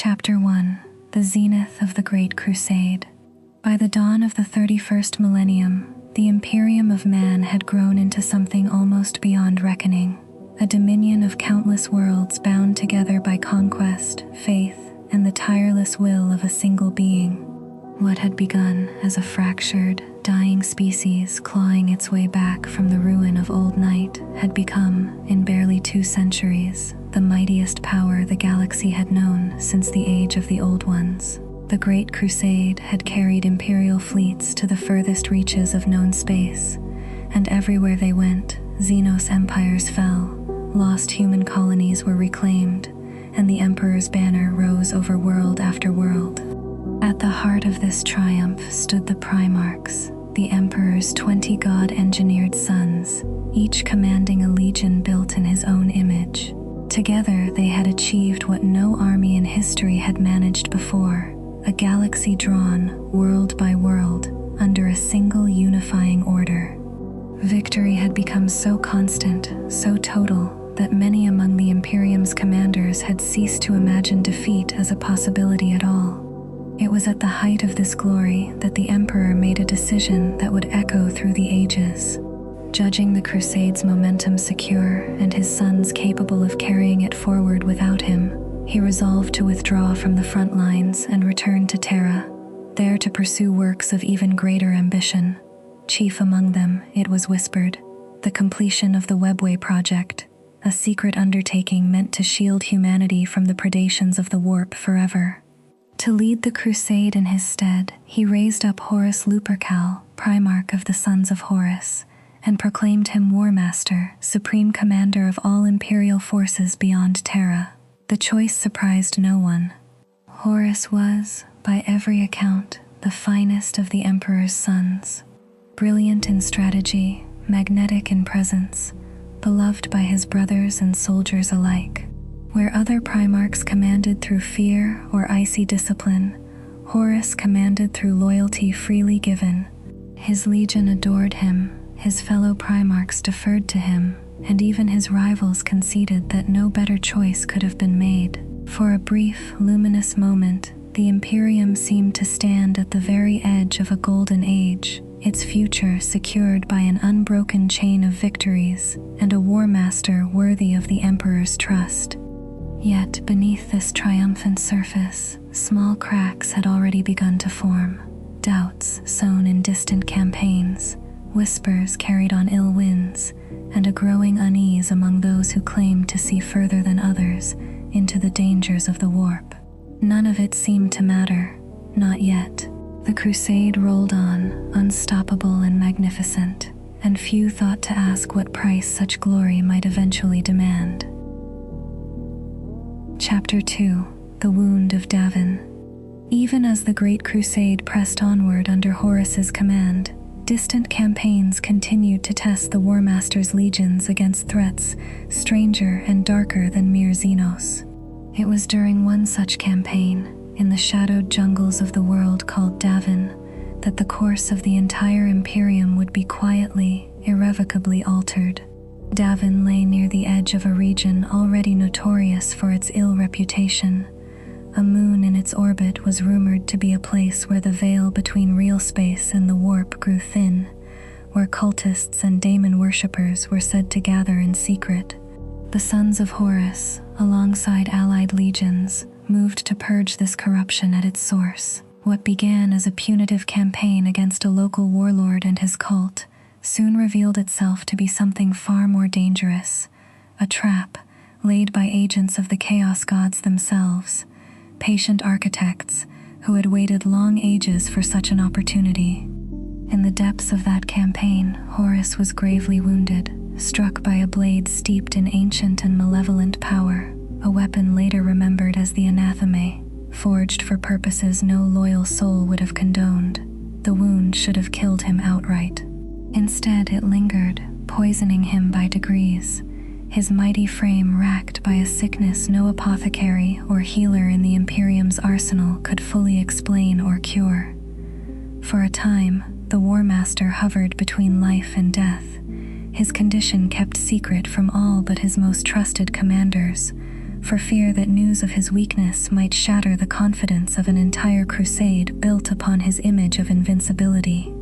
Chapter 1: The Zenith of the Great Crusade. By the dawn of the 31st millennium, the Imperium of Man had grown into something almost beyond reckoning, a dominion of countless worlds bound together by conquest, faith, and the tireless will of a single being. What had begun as a fractured, dying species clawing its way back from the ruin of old night had become, in barely 2 centuries, the mightiest power the galaxy had known since the age of the Old Ones. The Great Crusade had carried Imperial fleets to the furthest reaches of known space, and everywhere they went, Xenos empires fell, lost human colonies were reclaimed, and the Emperor's banner rose over world after world. At the heart of this triumph stood the Primarchs, the Emperor's 20 god-engineered sons, each commanding a legion built in his own image. Together they had achieved what no army in history had managed before, a galaxy drawn, world by world, under a single unifying order. Victory had become so constant, so total, that many among the Imperium's commanders had ceased to imagine defeat as a possibility at all. It was at the height of this glory that the Emperor made a decision that would echo through the ages. Judging the Crusade's momentum secure and his sons capable of carrying it forward without him, he resolved to withdraw from the front lines and return to Terra, there to pursue works of even greater ambition. Chief among them, it was whispered, the completion of the Webway project, a secret undertaking meant to shield humanity from the predations of the warp forever. To lead the Crusade in his stead, he raised up Horus Lupercal, Primarch of the Sons of Horus, and proclaimed him Warmaster, supreme commander of all Imperial forces beyond Terra. The choice surprised no one. Horus was, by every account, the finest of the Emperor's sons. Brilliant in strategy, magnetic in presence, beloved by his brothers and soldiers alike. Where other Primarchs commanded through fear or icy discipline, Horus commanded through loyalty freely given. His legion adored him, his fellow Primarchs deferred to him, and even his rivals conceded that no better choice could have been made. For a brief, luminous moment, the Imperium seemed to stand at the very edge of a golden age, its future secured by an unbroken chain of victories and a Warmaster worthy of the Emperor's trust. Yet beneath this triumphant surface, small cracks had already begun to form. Doubts sown in distant campaigns, whispers carried on ill winds, and a growing unease among those who claimed to see further than others into the dangers of the warp. None of it seemed to matter, not yet. The Crusade rolled on, unstoppable and magnificent, and few thought to ask what price such glory might eventually demand. Chapter 2: The Wound of Davin. Even as the Great Crusade pressed onward under Horus's command, distant campaigns continued to test the Warmaster's legions against threats stranger and darker than mere Xenos. It was during one such campaign, in the shadowed jungles of the world called Davin, that the course of the entire Imperium would be quietly, irrevocably altered. Davin lay near the edge of a region already notorious for its ill reputation. A moon in its orbit was rumored to be a place where the veil between real space and the warp grew thin, where cultists and daemon worshippers were said to gather in secret. The Sons of Horus, alongside allied legions, moved to purge this corruption at its source. What began as a punitive campaign against a local warlord and his cult soon revealed itself to be something far more dangerous, a trap laid by agents of the Chaos Gods themselves, patient architects who had waited long ages for such an opportunity. In the depths of that campaign, Horus was gravely wounded, struck by a blade steeped in ancient and malevolent power, a weapon later remembered as the anathema, forged for purposes no loyal soul would have condoned. The wound should have killed him outright. Instead, it lingered, poisoning him by degrees, his mighty frame racked by a sickness no apothecary or healer in the Imperium's arsenal could fully explain or cure. For a time, the Warmaster hovered between life and death, his condition kept secret from all but his most trusted commanders, for fear that news of his weakness might shatter the confidence of an entire crusade built upon his image of invincibility.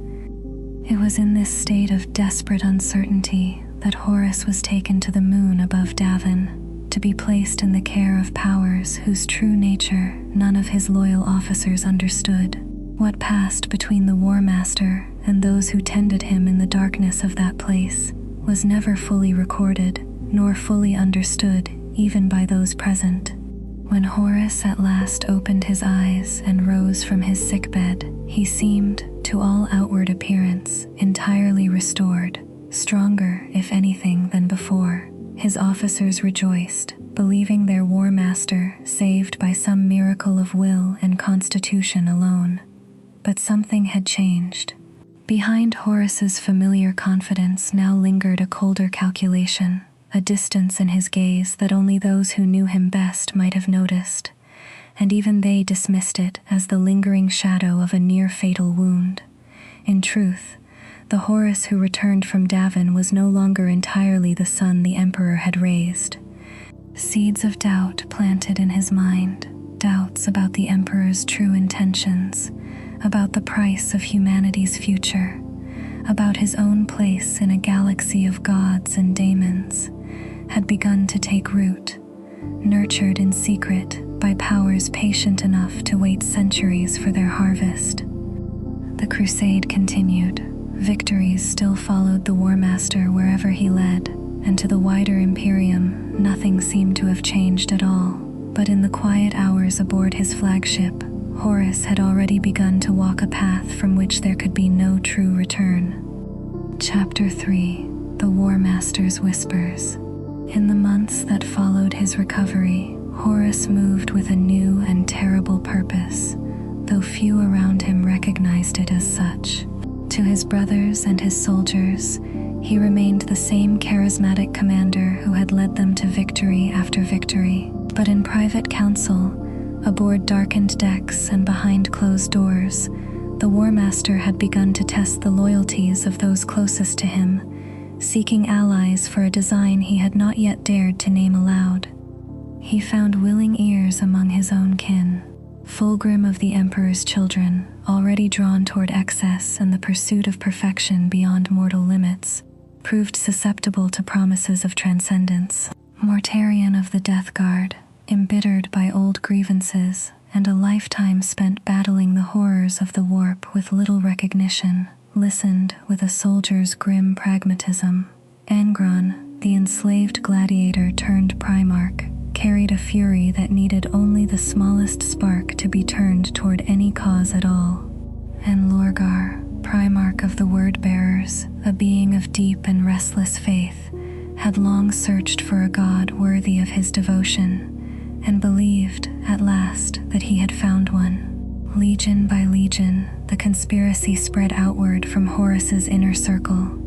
It was in this state of desperate uncertainty that Horus was taken to the moon above Davin, to be placed in the care of powers whose true nature none of his loyal officers understood. What passed between the Warmaster and those who tended him in the darkness of that place was never fully recorded, nor fully understood even by those present. When Horus at last opened his eyes and rose from his sickbed, he seemed, to all outward appearance, entirely restored, stronger, if anything, than before. His officers rejoiced, believing their Warmaster saved by some miracle of will and constitution alone. But something had changed. Behind Horus's familiar confidence now lingered a colder calculation, a distance in his gaze that only those who knew him best might have noticed, and even they dismissed it as the lingering shadow of a near-fatal wound. In truth, the Horus who returned from Davin was no longer entirely the son the Emperor had raised. Seeds of doubt planted in his mind, doubts about the Emperor's true intentions, about the price of humanity's future, about his own place in a galaxy of gods and daemons, had begun to take root, nurtured in secret by powers patient enough to wait centuries for their harvest. The crusade continued. Victories still followed the Warmaster wherever he led, and to the wider Imperium, nothing seemed to have changed at all. But in the quiet hours aboard his flagship, Horus had already begun to walk a path from which there could be no true return. Chapter 3: The Warmaster's Whispers. In the months that followed his recovery, Horus moved with a new and terrible purpose, though few around him recognized it as such. To his brothers and his soldiers, he remained the same charismatic commander who had led them to victory after victory, but in private council, aboard darkened decks and behind closed doors, the Warmaster had begun to test the loyalties of those closest to him, seeking allies for a design he had not yet dared to name aloud. He found willing ears among his own kin, Fulgrim of the Emperor's children, already drawn toward excess and the pursuit of perfection beyond mortal limits, proved susceptible to promises of transcendence. Mortarion of the Death Guard, embittered by old grievances and a lifetime spent battling the horrors of the warp with little recognition, listened with a soldier's grim pragmatism. Angron, the enslaved gladiator turned Primarch, carried a fury that needed only the smallest spark to be turned toward any cause at all. And Lorgar, Primarch of the Word-Bearers, a being of deep and restless faith, had long searched for a god worthy of his devotion, and believed, at last, that he had found one. Legion by legion, the conspiracy spread outward from Horus's inner circle,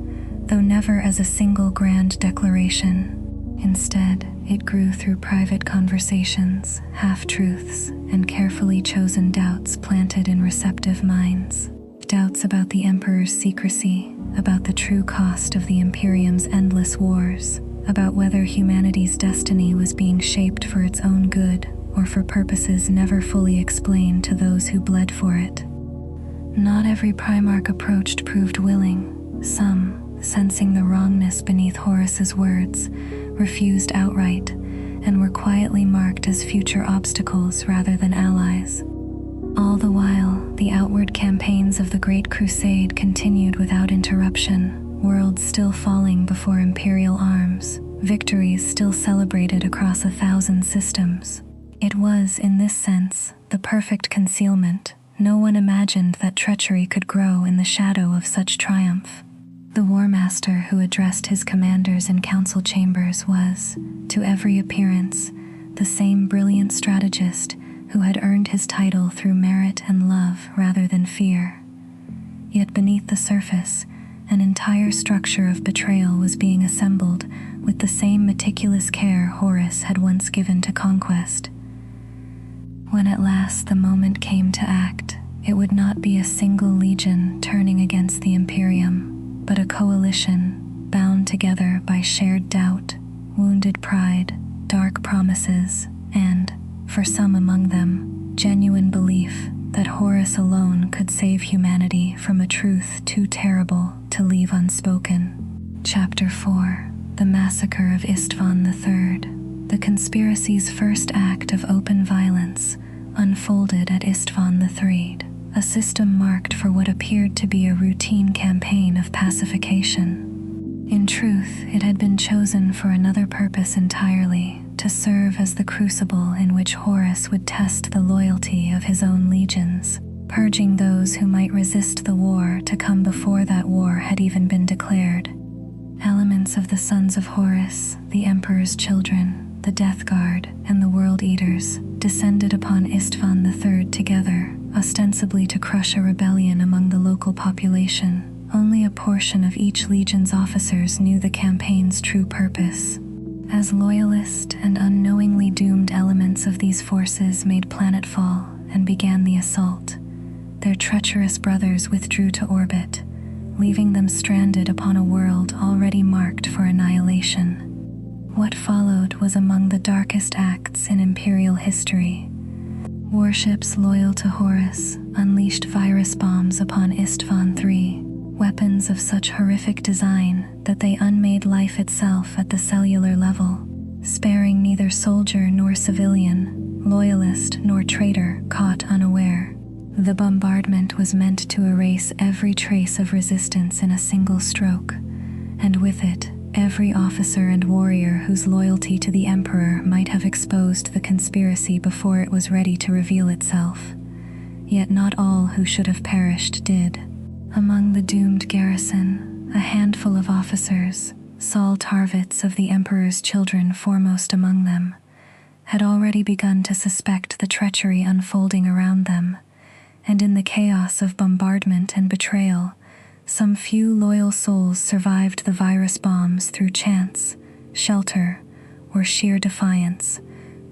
though never as a single grand declaration. Instead, it grew through private conversations, half-truths, and carefully chosen doubts planted in receptive minds. Doubts about the Emperor's secrecy, about the true cost of the Imperium's endless wars, about whether humanity's destiny was being shaped for its own good or for purposes never fully explained to those who bled for it. Not every Primarch approached proved willing. Some, sensing the wrongness beneath Horus's words, refused outright, and were quietly marked as future obstacles rather than allies. All the while, the outward campaigns of the Great Crusade continued without interruption, worlds still falling before Imperial arms, victories still celebrated across 1,000 systems. It was, in this sense, the perfect concealment. No one imagined that treachery could grow in the shadow of such triumph. The Warmaster who addressed his commanders in council chambers was, to every appearance, the same brilliant strategist who had earned his title through merit and love rather than fear. Yet beneath the surface, an entire structure of betrayal was being assembled with the same meticulous care Horus had once given to conquest. When at last the moment came to act, it would not be a single legion turning against the Imperium, but a coalition bound together by shared doubt, wounded pride, dark promises and, for some among them, genuine belief that Horus alone could save humanity from a truth too terrible to leave unspoken. Chapter 4: The Massacre of Isstvan III. The conspiracy's first act of open violence unfolded at Isstvan III, a system marked for what appeared to be a routine campaign of pacification. In truth, it had been chosen for another purpose entirely, to serve as the crucible in which Horus would test the loyalty of his own legions, purging those who might resist the war to come before that war had even been declared. Elements of the Sons of Horus, the Emperor's children, the Death Guard, and the World Eaters descended upon Isstvan III together, ostensibly to crush a rebellion among the local population. Only a portion of each legion's officers knew the campaign's true purpose. As loyalist and unknowingly doomed elements of these forces made planetfall and began the assault, their treacherous brothers withdrew to orbit, leaving them stranded upon a world already marked for annihilation. What followed was among the darkest acts in Imperial history. Warships loyal to Horus unleashed virus bombs upon Isstvan III, weapons of such horrific design that they unmade life itself at the cellular level, sparing neither soldier nor civilian, loyalist nor traitor caught unaware. The bombardment was meant to erase every trace of resistance in a single stroke, and with it, every officer and warrior whose loyalty to the Emperor might have exposed the conspiracy before it was ready to reveal itself. Yet not all who should have perished did. Among the doomed garrison, a handful of officers, Saul Tarvitz of the Emperor's children foremost among them, had already begun to suspect the treachery unfolding around them, and in the chaos of bombardment and betrayal, some few loyal souls survived the virus bombs through chance, shelter, or sheer defiance,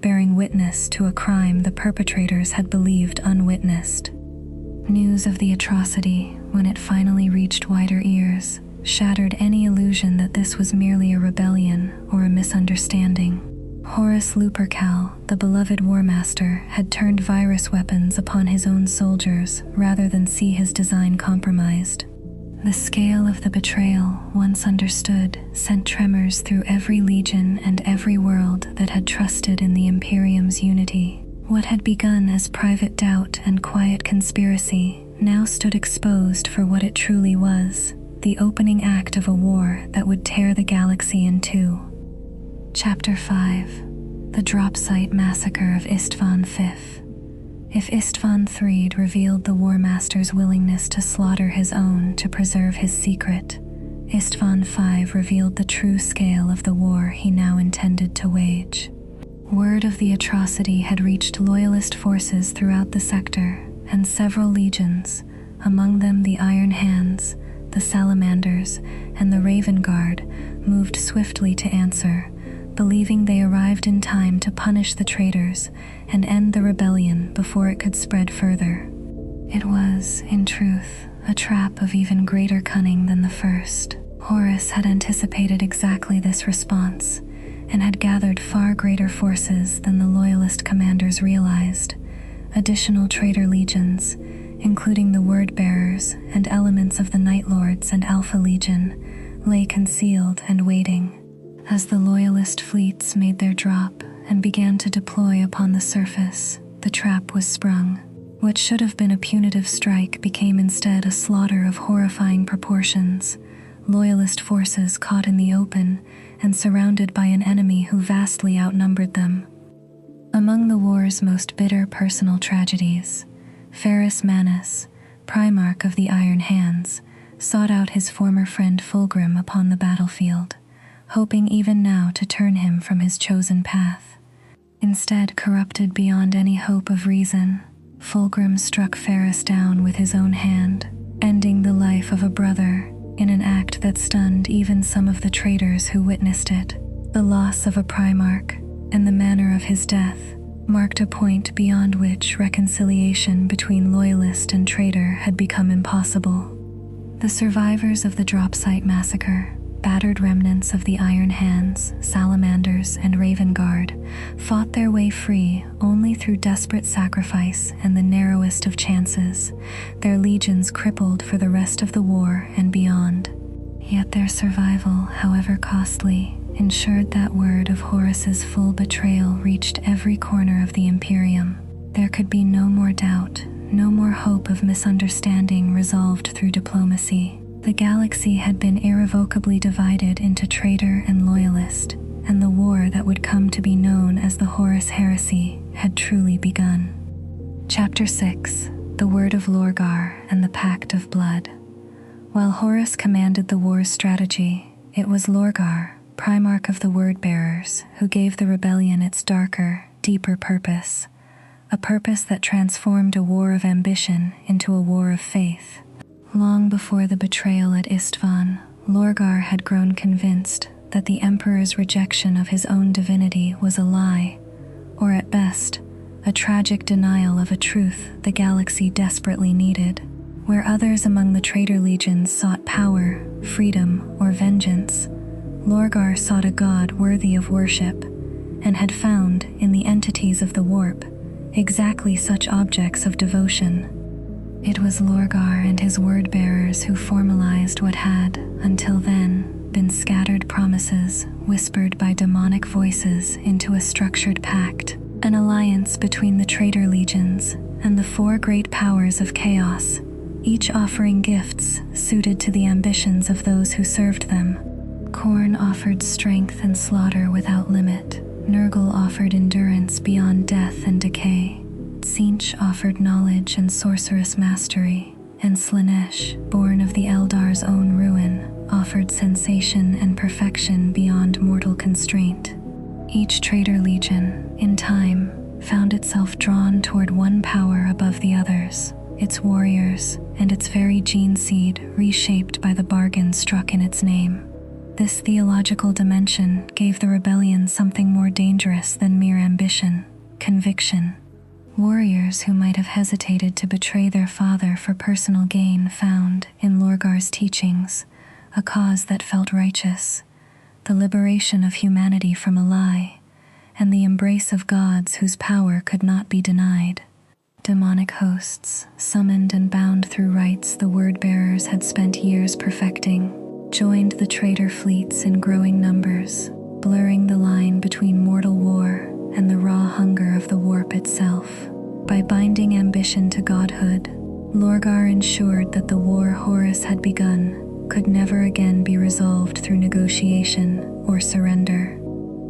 bearing witness to a crime the perpetrators had believed unwitnessed. News of the atrocity, when it finally reached wider ears, shattered any illusion that this was merely a rebellion or a misunderstanding. Horus Lupercal, the beloved Warmaster, had turned virus weapons upon his own soldiers rather than see his design compromised. The scale of the betrayal, once understood, sent tremors through every legion and every world that had trusted in the Imperium's unity. What had begun as private doubt and quiet conspiracy now stood exposed for what it truly was, the opening act of a war that would tear the galaxy in two. Chapter 5: The Dropsite Massacre of Isstvan V. If Isstvan III revealed the Warmaster's willingness to slaughter his own to preserve his secret, Isstvan V revealed the true scale of the war he now intended to wage. Word of the atrocity had reached Loyalist forces throughout the sector, and several legions, among them the Iron Hands, the Salamanders, and the Raven Guard, moved swiftly to answer, believing they arrived in time to punish the traitors and end the rebellion before it could spread further. It was, in truth, a trap of even greater cunning than the first. Horus had anticipated exactly this response, and had gathered far greater forces than the Loyalist commanders realized. Additional traitor legions, including the Word-Bearers and elements of the Night Lords and Alpha Legion, lay concealed and waiting. As the Loyalist fleets made their drop and began to deploy upon the surface, the trap was sprung. What should have been a punitive strike became instead a slaughter of horrifying proportions. Loyalist forces caught in the open and surrounded by an enemy who vastly outnumbered them. Among the war's most bitter personal tragedies, Ferrus Manus, Primarch of the Iron Hands, sought out his former friend Fulgrim upon the battlefield, hoping even now to turn him from his chosen path. Instead, corrupted beyond any hope of reason, Fulgrim struck Ferrus down with his own hand, ending the life of a brother in an act that stunned even some of the traitors who witnessed it. The loss of a Primarch and the manner of his death marked a point beyond which reconciliation between Loyalist and traitor had become impossible. The survivors of the Dropsite Massacre, battered remnants of the Iron Hands, Salamanders, and Raven Guard fought their way free only through desperate sacrifice and the narrowest of chances, their legions crippled for the rest of the war and beyond. Yet their survival, however costly, ensured that word of Horus's full betrayal reached every corner of the Imperium. There could be no more doubt, no more hope of misunderstanding resolved through diplomacy. The galaxy had been irrevocably divided into traitor and loyalist, and the war that would come to be known as the Horus Heresy had truly begun. Chapter 6: The Word of Lorgar and the Pact of Blood. While Horus commanded the war's strategy, it was Lorgar, Primarch of the Word-Bearers, who gave the rebellion its darker, deeper purpose, a purpose that transformed a war of ambition into a war of faith. Long before the betrayal at Isstvan, Lorgar had grown convinced that the Emperor's rejection of his own divinity was a lie, or at best, a tragic denial of a truth the galaxy desperately needed. Where others among the traitor legions sought power, freedom, or vengeance, Lorgar sought a god worthy of worship, and had found, in the entities of the warp, exactly such objects of devotion. It was Lorgar and his word-bearers who formalized what had, until then, been scattered promises whispered by demonic voices into a structured pact, an alliance between the traitor legions and the four great powers of chaos, each offering gifts suited to the ambitions of those who served them. Khorne offered strength and slaughter without limit. Nurgle offered endurance beyond death and decay. Tzeentch offered knowledge and sorcerous mastery. And Slaanesh, born of the Eldar's own ruin, offered sensation and perfection beyond mortal constraint. Each traitor legion, in time, found itself drawn toward one power above the others, its warriors, and its very gene seed reshaped by the bargain struck in its name. This theological dimension gave the rebellion something more dangerous than mere ambition: conviction. Warriors who might have hesitated to betray their father for personal gain found, in Lorgar's teachings, a cause that felt righteous, the liberation of humanity from a lie, and the embrace of gods whose power could not be denied. Demonic hosts, summoned and bound through rites the word-bearers had spent years perfecting, joined the traitor fleets in growing numbers, blurring the line between mortal war and the raw hunger of the warp itself. By binding ambition to godhood, Lorgar ensured that the war Horus had begun could never again be resolved through negotiation or surrender.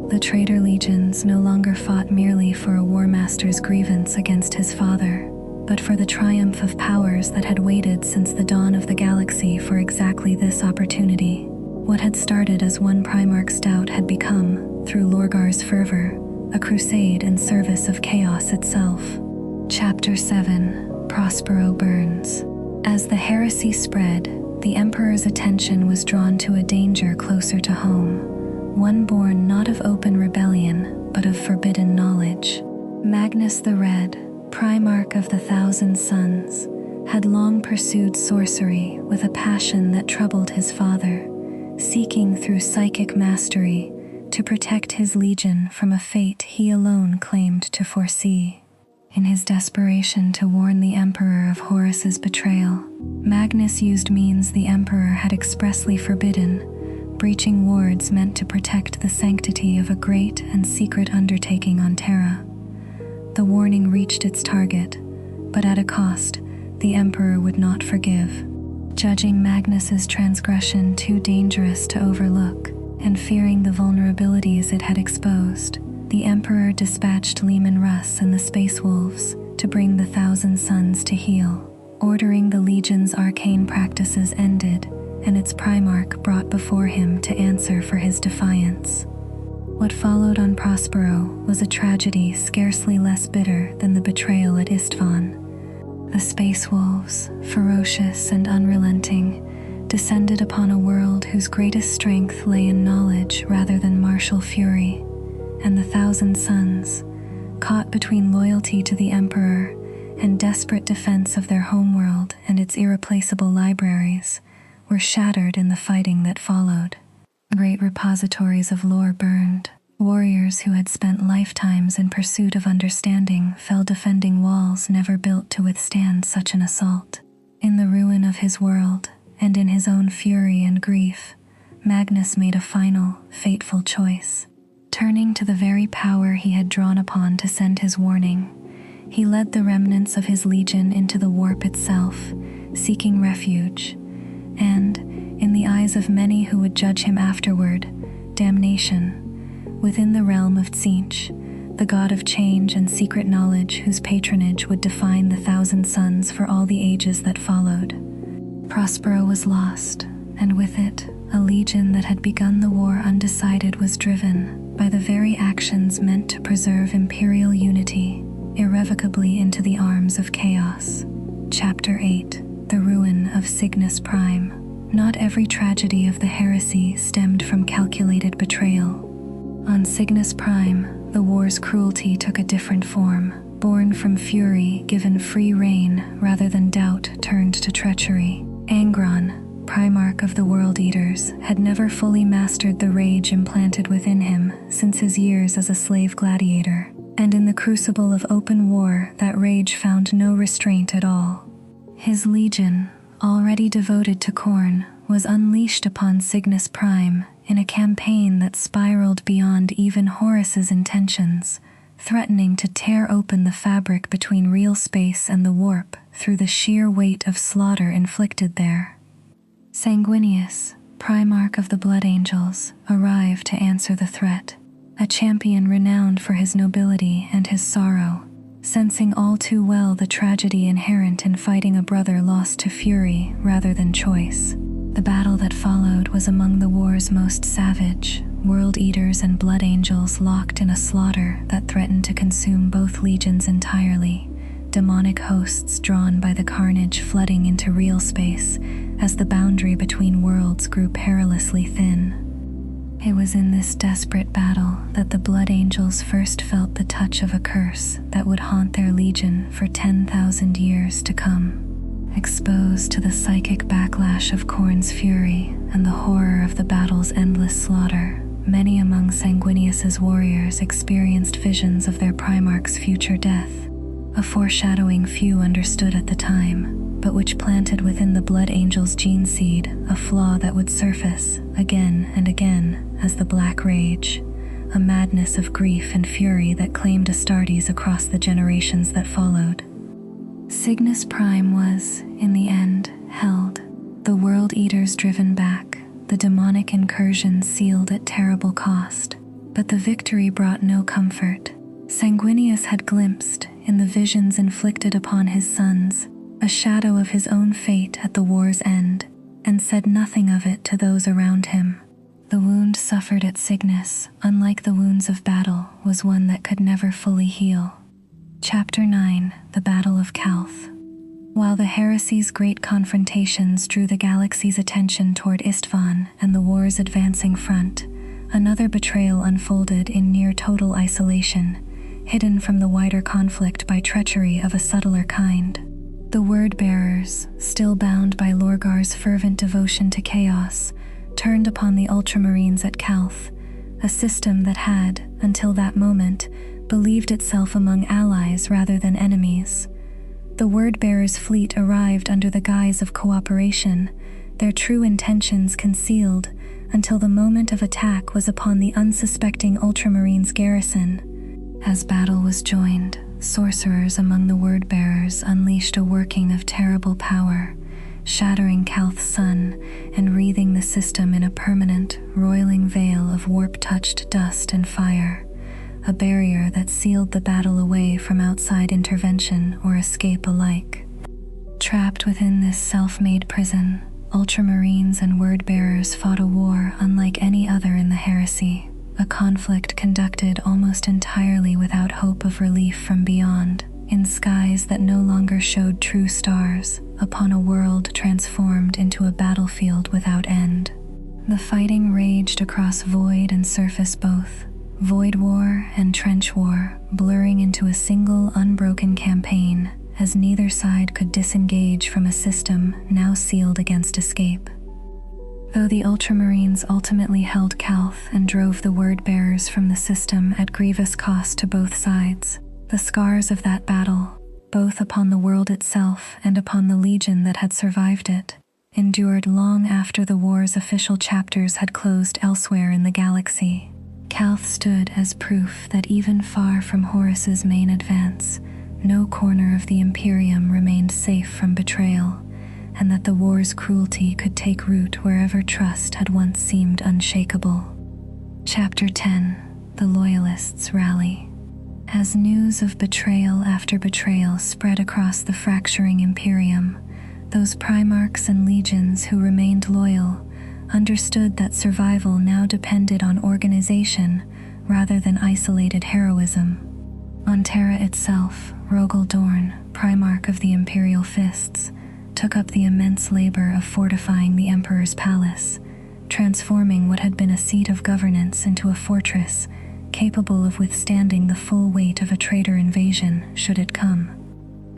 The traitor legions no longer fought merely for a Warmaster's grievance against his father, but for the triumph of powers that had waited since the dawn of the galaxy for exactly this opportunity. What had started as one Primarch's doubt had become, through Lorgar's fervor, a crusade in service of chaos itself. Chapter 7: Prospero Burns. As the heresy spread, the Emperor's attention was drawn to a danger closer to home, one born not of open rebellion, but of forbidden knowledge. Magnus the Red, Primarch of the Thousand Suns, had long pursued sorcery with a passion that troubled his father, seeking through psychic mastery to protect his legion from a fate he alone claimed to foresee. In his desperation to warn the Emperor of Horus's betrayal, Magnus used means the Emperor had expressly forbidden, breaching wards meant to protect the sanctity of a great and secret undertaking on Terra. The warning reached its target, but at a cost the Emperor would not forgive. Judging Magnus's transgression too dangerous to overlook, and fearing the vulnerabilities it had exposed, the Emperor dispatched Leman Russ and the Space Wolves to bring the Thousand Suns to heel, ordering the Legion's arcane practices ended and its Primarch brought before him to answer for his defiance. What followed on Prospero was a tragedy scarcely less bitter than the betrayal at Isstvan. The Space Wolves, ferocious and unrelenting, descended upon a world whose greatest strength lay in knowledge rather than martial fury, and the Thousand Suns, caught between loyalty to the Emperor and desperate defense of their homeworld and its irreplaceable libraries, were shattered in the fighting that followed. Great repositories of lore burned. Warriors who had spent lifetimes in pursuit of understanding fell defending walls never built to withstand such an assault. In the ruin of his world, and in his own fury and grief, Magnus made a final, fateful choice. Turning to the very power he had drawn upon to send his warning, he led the remnants of his legion into the warp itself, seeking refuge, and, in the eyes of many who would judge him afterward, damnation, within the realm of Tzeentch, the god of change and secret knowledge whose patronage would define the 1,000 suns for all the ages that followed. Prospero was lost, and with it, a legion that had begun the war undecided was driven, by the very actions meant to preserve imperial unity, irrevocably into the arms of chaos. Chapter 8: The Ruin of Signus Prime. Not every tragedy of the Heresy stemmed from calculated betrayal. On Signus Prime, the war's cruelty took a different form, born from fury given free rein rather than doubt turned to treachery. Angron, Primarch of the World Eaters, had never fully mastered the rage implanted within him since his years as a slave gladiator, and in the crucible of open war that rage found no restraint at all. His legion, already devoted to Khorne, was unleashed upon Signus Prime in a campaign that spiraled beyond even Horus's intentions, threatening to tear open the fabric between real space and the warp through the sheer weight of slaughter inflicted there. Sanguinius, Primarch of the Blood Angels, arrived to answer the threat, a champion renowned for his nobility and his sorrow, sensing all too well the tragedy inherent in fighting a brother lost to fury rather than choice. The battle that followed was among the war's most savage, World Eaters and Blood Angels locked in a slaughter that threatened to consume both legions entirely, demonic hosts drawn by the carnage flooding into real space as the boundary between worlds grew perilously thin. It was in this desperate battle that the Blood Angels first felt the touch of a curse that would haunt their legion for 10,000 years to come. Exposed to the psychic backlash of Khorne's fury and the horror of the battle's endless slaughter, many among Sanguinius's warriors experienced visions of their Primarch's future death, a foreshadowing few understood at the time, but which planted within the Blood Angel's gene seed a flaw that would surface again and again as the Black Rage, a madness of grief and fury that claimed Astartes across the generations that followed. Signus Prime was, in the end, held, the World Eaters driven back, the demonic incursion sealed at terrible cost. But the victory brought no comfort. Sanguinius had glimpsed, in the visions inflicted upon his sons, a shadow of his own fate at the war's end, and said nothing of it to those around him. The wound suffered at Signus, unlike the wounds of battle, was one that could never fully heal. Chapter 9: The Battle of Calth. While the Heresy's great confrontations drew the galaxy's attention toward Isstvan and the war's advancing front, another betrayal unfolded in near-total isolation, hidden from the wider conflict by treachery of a subtler kind. The Word-Bearers, still bound by Lorgar's fervent devotion to chaos, turned upon the Ultramarines at Calth, a system that had, until that moment, believed itself among allies rather than enemies. The Word-Bearers' fleet arrived under the guise of cooperation, their true intentions concealed until the moment of attack was upon the unsuspecting Ultramarines' garrison. As battle was joined, sorcerers among the Word-Bearers unleashed a working of terrible power, shattering Calth's sun and wreathing the system in a permanent, roiling veil of warp-touched dust and fire, a barrier that sealed the battle away from outside intervention or escape alike. Trapped within this self-made prison, Ultramarines and Word-Bearers fought a war unlike any other in the Heresy, a conflict conducted almost entirely without hope of relief from beyond, in skies that no longer showed true stars, upon a world transformed into a battlefield without end. The fighting raged across void and surface both, Void War and Trench War, blurring into a single unbroken campaign, as neither side could disengage from a system now sealed against escape. Though the Ultramarines ultimately held Calth and drove the word-bearers from the system at grievous cost to both sides, the scars of that battle, both upon the world itself and upon the legion that had survived it, endured long after the war's official chapters had closed elsewhere in the galaxy. Calth stood as proof that even far from Horus's main advance, no corner of the Imperium remained safe from betrayal, and that the war's cruelty could take root wherever trust had once seemed unshakable. Chapter 10: The Loyalists Rally. As news of betrayal after betrayal spread across the fracturing Imperium, those Primarchs and legions who remained loyal understood that survival now depended on organization rather than isolated heroism. On Terra itself, Rogel Dorn, Primarch of the Imperial Fists, took up the immense labor of fortifying the Emperor's palace, transforming what had been a seat of governance into a fortress capable of withstanding the full weight of a traitor invasion should it come.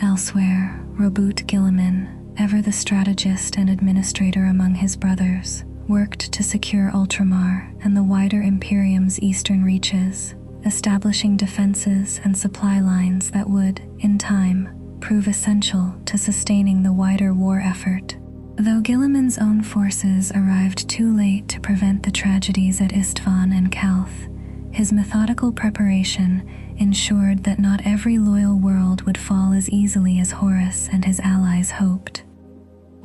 Elsewhere, Robut Guilliman, ever the strategist and administrator among his brothers, worked to secure Ultramar and the wider Imperium's eastern reaches, establishing defenses and supply lines that would, in time, prove essential to sustaining the wider war effort. Though Guilliman's own forces arrived too late to prevent the tragedies at Isstvan and Calth, his methodical preparation ensured that not every loyal world would fall as easily as Horus and his allies hoped.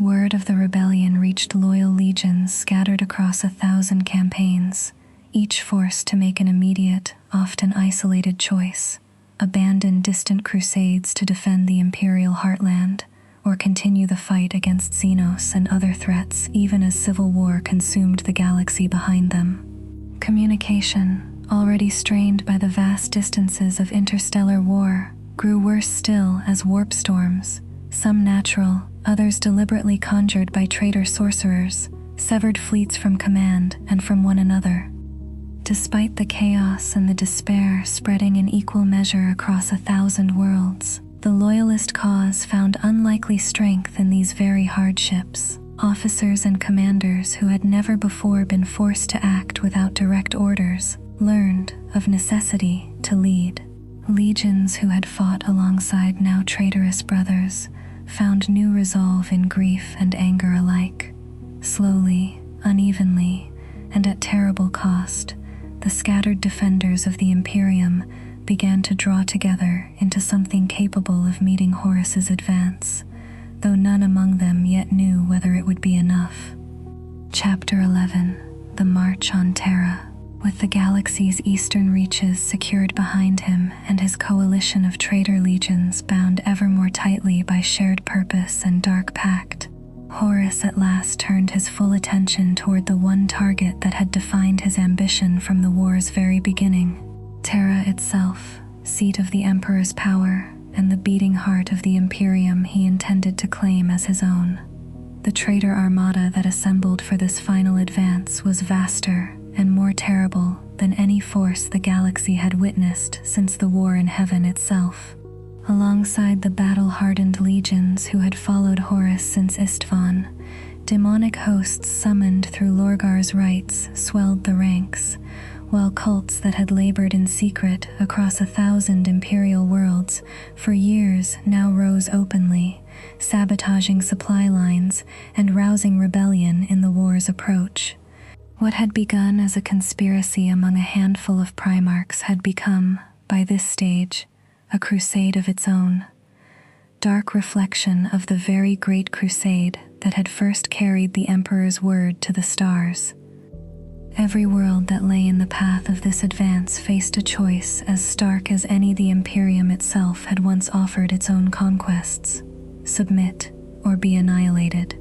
Word of the rebellion reached loyal legions scattered across 1,000 campaigns, each forced to make an immediate, often isolated choice: abandon distant crusades to defend the Imperial heartland, or continue the fight against Signus and other threats even as civil war consumed the galaxy behind them. Communication, already strained by the vast distances of interstellar war, grew worse still as warp storms, some natural, others deliberately conjured by traitor sorcerers, severed fleets from command and from one another. Despite the chaos and the despair spreading in equal measure across 1,000 worlds, the Loyalist cause found unlikely strength in these very hardships. Officers and commanders who had never before been forced to act without direct orders learned, of necessity, to lead. Legions who had fought alongside now traitorous brothers found new resolve in grief and anger alike. Slowly, unevenly, and at terrible cost, the scattered defenders of the Imperium began to draw together into something capable of meeting Horus's advance, though none among them yet knew whether it would be enough. Chapter 11: The March on Terra. With the galaxy's eastern reaches secured behind him and his coalition of traitor legions bound ever more tightly by shared purpose and dark pact, Horus at last turned his full attention toward the one target that had defined his ambition from the war's very beginning: Terra itself, seat of the Emperor's power and the beating heart of the Imperium he intended to claim as his own. The traitor armada that assembled for this final advance was vaster and more terrible than any force the galaxy had witnessed since the war in heaven itself. Alongside the battle-hardened legions who had followed Horus since Isstvan, demonic hosts summoned through Lorgar's rites swelled the ranks, while cults that had labored in secret across 1,000 Imperial worlds for years now rose openly, sabotaging supply lines and rousing rebellion in the war's approach. What had begun as a conspiracy among a handful of Primarchs had become, by this stage, a crusade of its own. Dark reflection of the very great crusade that had first carried the Emperor's word to the stars. Every world that lay in the path of this advance faced a choice as stark as any the Imperium itself had once offered its own conquests: submit or be annihilated.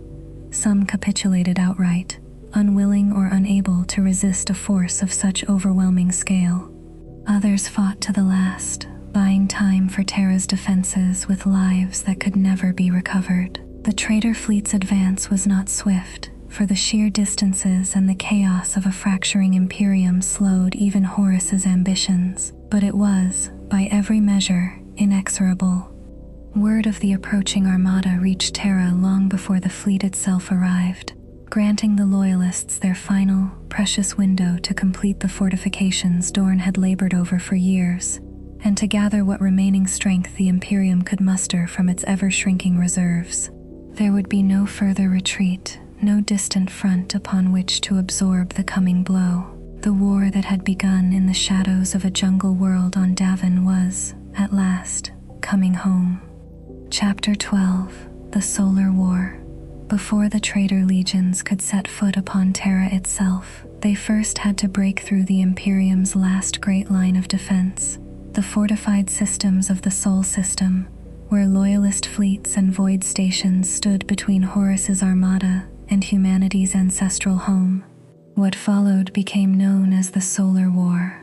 Some capitulated outright, unwilling or unable to resist a force of such overwhelming scale. Others fought to the last, buying time for Terra's defenses with lives that could never be recovered. The traitor fleet's advance was not swift, for the sheer distances and the chaos of a fracturing Imperium slowed even Horus's ambitions, but it was, by every measure, inexorable. Word of the approaching armada reached Terra long before the fleet itself arrived. granting the Loyalists their final, precious window to complete the fortifications Dorne had labored over for years, and to gather what remaining strength the Imperium could muster from its ever-shrinking reserves. There would be no further retreat, no distant front upon which to absorb the coming blow. The war that had begun in the shadows of a jungle world on Davin was, at last, coming home. Chapter 12: The Solar War. Before the traitor legions could set foot upon Terra itself, they first had to break through the Imperium's last great line of defense, the fortified systems of the Sol System, where Loyalist fleets and void stations stood between Horus's armada and humanity's ancestral home. What followed became known as the Solar War,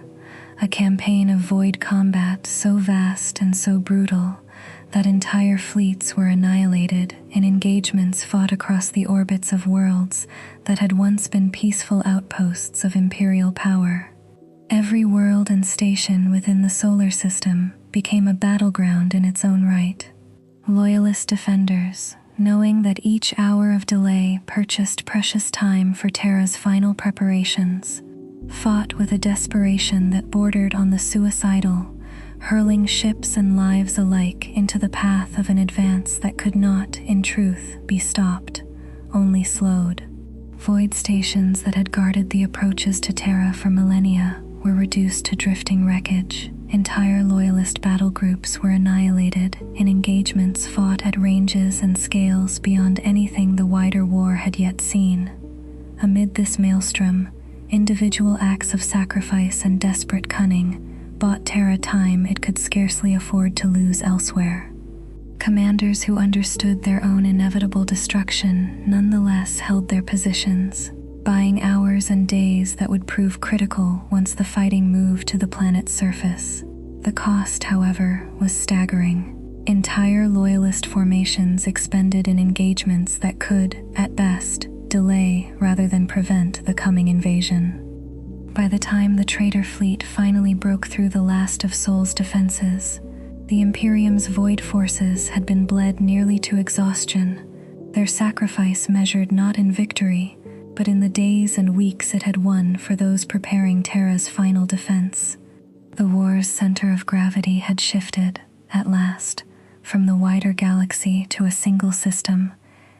a campaign of void combat so vast and so brutal that entire fleets were annihilated in engagements fought across the orbits of worlds that had once been peaceful outposts of Imperial power. Every world and station within the solar system became a battleground in its own right. Loyalist defenders, knowing that each hour of delay purchased precious time for Terra's final preparations, fought with a desperation that bordered on the suicidal, hurling ships and lives alike into the path of an advance that could not, in truth, be stopped, only slowed. Void stations that had guarded the approaches to Terra for millennia were reduced to drifting wreckage. Entire Loyalist battle groups were annihilated in engagements fought at ranges and scales beyond anything the wider war had yet seen. Amid this maelstrom, individual acts of sacrifice and desperate cunning bought Terra time it could scarcely afford to lose elsewhere. Commanders who understood their own inevitable destruction nonetheless held their positions, buying hours and days that would prove critical once the fighting moved to the planet's surface. The cost, however, was staggering. Entire Loyalist formations expended in engagements that could, at best, delay rather than prevent the coming invasion. By the time the traitor fleet finally broke through the last of Sol's defenses, the Imperium's void forces had been bled nearly to exhaustion, their sacrifice measured not in victory, but in the days and weeks it had won for those preparing Terra's final defense. The war's center of gravity had shifted, at last, from the wider galaxy to a single system,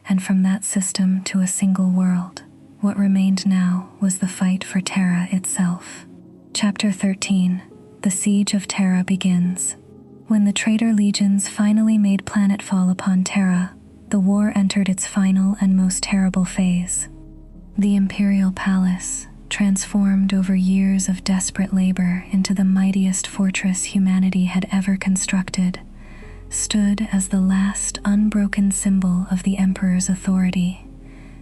and from that system to a single world. What remained now was the fight for Terra itself. Chapter 13: The Siege of Terra begins. When the traitor legions finally made planetfall upon Terra, the war entered its final and most terrible phase. The Imperial Palace, transformed over years of desperate labor into the mightiest fortress humanity had ever constructed, stood as the last unbroken symbol of the Emperor's authority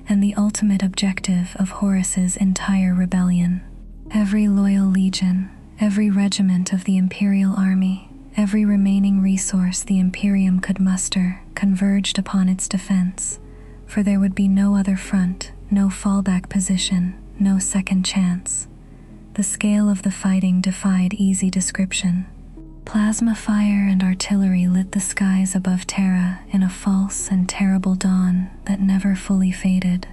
and the ultimate objective of Horus's entire rebellion. Every loyal legion, every regiment of the Imperial army, every remaining resource the Imperium could muster converged upon its defense, for there would be no other front, no fallback position, no second chance. The scale of the fighting defied easy description. Plasma fire and artillery lit the skies above Terra in a false and terrible dawn that never fully faded,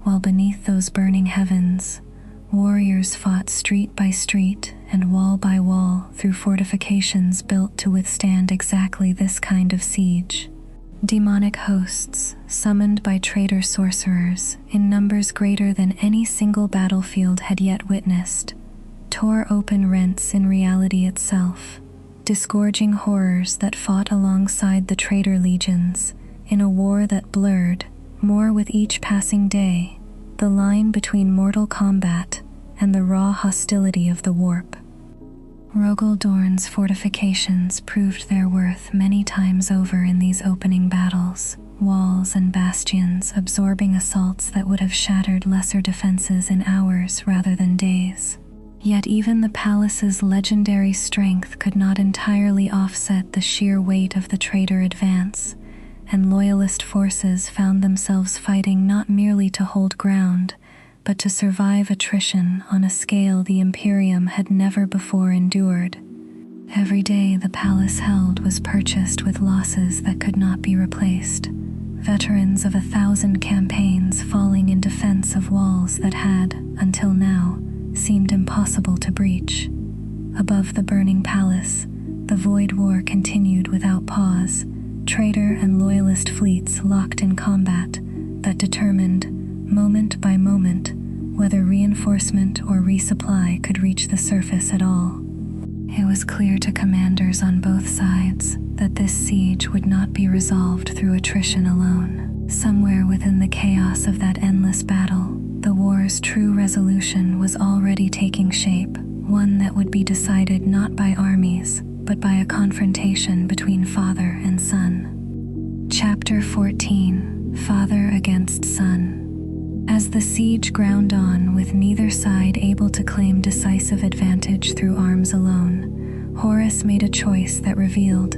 while beneath those burning heavens, warriors fought street by street and wall by wall through fortifications built to withstand exactly this kind of siege. Demonic hosts, summoned by traitor sorcerers in numbers greater than any single battlefield had yet witnessed, tore open rents in reality itself, disgorging horrors that fought alongside the traitor legions in a war that blurred, more with each passing day, the line between mortal combat and the raw hostility of the warp. Rogel Dorn's fortifications proved their worth many times over in these opening battles, walls and bastions absorbing assaults that would have shattered lesser defenses in hours rather than days. Yet even the palace's legendary strength could not entirely offset the sheer weight of the traitor advance, and Loyalist forces found themselves fighting not merely to hold ground, but to survive attrition on a scale the Imperium had never before endured. Every day the palace held was purchased with losses that could not be replaced, veterans of 1,000 campaigns falling in defense of walls that had, until now, seemed impossible to breach. Above the burning palace, the Void War continued without pause, traitor and loyalist fleets locked in combat that determined, moment by moment, whether reinforcement or resupply could reach the surface at all. It was clear to commanders on both sides that this siege would not be resolved through attrition alone. Somewhere within the chaos of that endless battle, the war's true resolution was already taking shape, one that would be decided not by armies, but by a confrontation between father and son. Chapter 14: Father against Son. As the siege ground on with neither side able to claim decisive advantage through arms alone, Horus made a choice that revealed,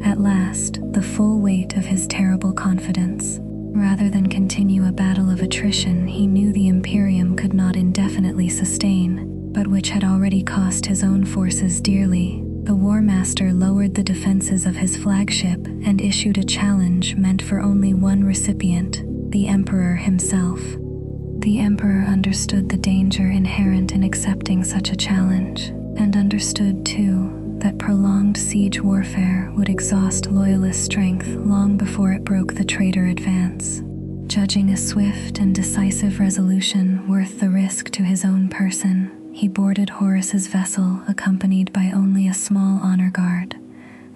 at last, the full weight of his terrible confidence. Rather than continue a battle of attrition he knew the Imperium could not indefinitely sustain, but which had already cost his own forces dearly, the Warmaster lowered the defenses of his flagship and issued a challenge meant for only one recipient, the Emperor himself. The Emperor understood the danger inherent in accepting such a challenge, and understood, too, that prolonged siege warfare would exhaust Loyalist strength long before it broke the traitor advance. Judging a swift and decisive resolution worth the risk to his own person, he boarded Horus's vessel accompanied by only a small honor guard,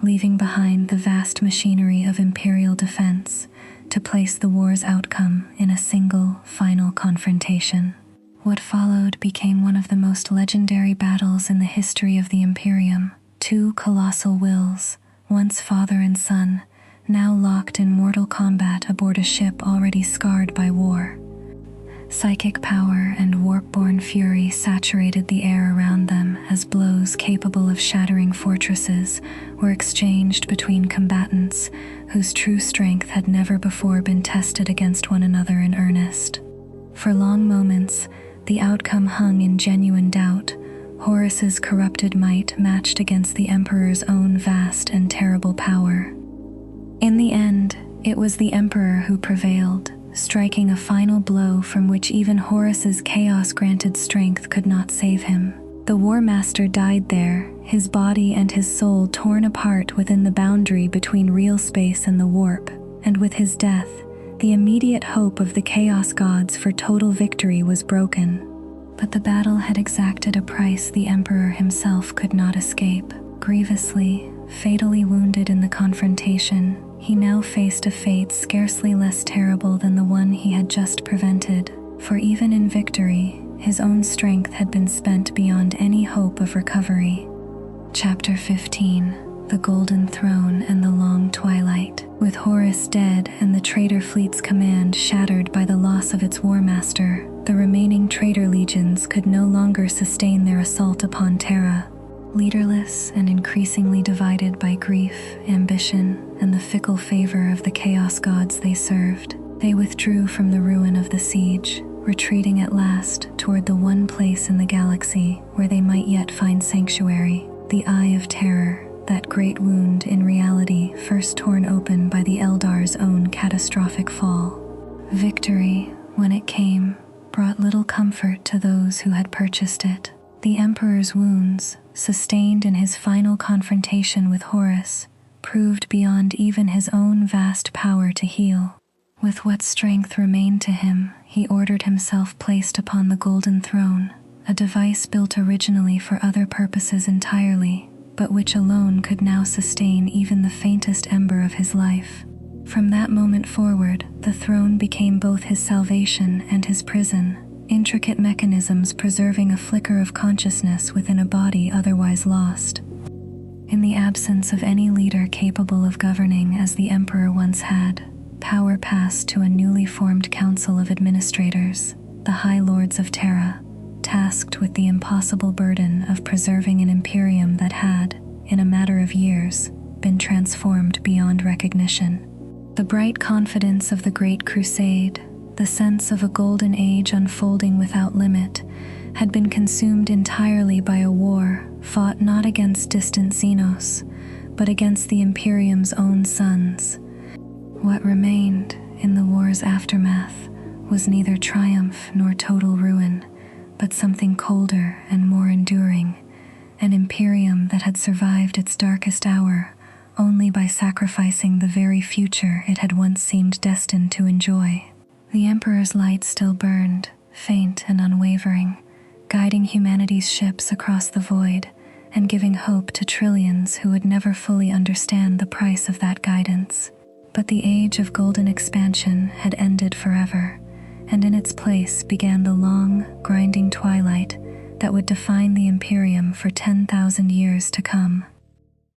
leaving behind the vast machinery of imperial defense to place the war's outcome in a single, final confrontation. What followed became one of the most legendary battles in the history of the Imperium. Two colossal wills, once father and son, now locked in mortal combat aboard a ship already scarred by war. Psychic power and warp-born fury saturated the air around them as blows capable of shattering fortresses were exchanged between combatants whose true strength had never before been tested against one another in earnest. For long moments, the outcome hung in genuine doubt. Horus's corrupted might matched against the Emperor's own vast and terrible power. In the end, it was the Emperor who prevailed, striking a final blow from which even Horus's chaos-granted strength could not save him. The Warmaster died there, his body and his soul torn apart within the boundary between real space and the warp, and with his death, the immediate hope of the Chaos Gods for total victory was broken. But the battle had exacted a price the Emperor himself could not escape. Grievously, fatally wounded in the confrontation, he now faced a fate scarcely less terrible than the one he had just prevented, for even in victory, his own strength had been spent beyond any hope of recovery. Chapter 15: The Golden Throne and the Long Twilight. With Horus dead and the traitor fleet's command shattered by the loss of its Warmaster, the remaining traitor legions could no longer sustain their assault upon Terra. Leaderless and increasingly divided by grief, ambition, and the fickle favor of the Chaos Gods they served, they withdrew from the ruin of the siege, retreating at last toward the one place in the galaxy where they might yet find sanctuary, the Eye of Terror, that great wound in reality first torn open by the Eldar's own catastrophic fall. Victory, when it came, brought little comfort to those who had purchased it. The Emperor's wounds, sustained in his final confrontation with Horus, proved beyond even his own vast power to heal. With what strength remained to him, he ordered himself placed upon the Golden Throne, a device built originally for other purposes entirely, but which alone could now sustain even the faintest ember of his life. From that moment forward, the throne became both his salvation and his prison, intricate mechanisms preserving a flicker of consciousness within a body otherwise lost. In the absence of any leader capable of governing as the Emperor once had, power passed to a newly formed council of administrators, the High Lords of Terra, tasked with the impossible burden of preserving an imperium that had, in a matter of years, been transformed beyond recognition. The bright confidence of the Great Crusade, the sense of a golden age unfolding without limit, had been consumed entirely by a war fought not against distant Signus, but against the Imperium's own sons. What remained, in the war's aftermath was neither triumph nor total ruin, but something colder and more enduring, an imperium that had survived its darkest hour only by sacrificing the very future it had once seemed destined to enjoy. The Emperor's light still burned, faint and unwavering, guiding humanity's ships across the void and giving hope to trillions who would never fully understand the price of that guidance. But the age of golden expansion had ended forever, and in its place began the long, grinding twilight that would define the Imperium for 10,000 years to come.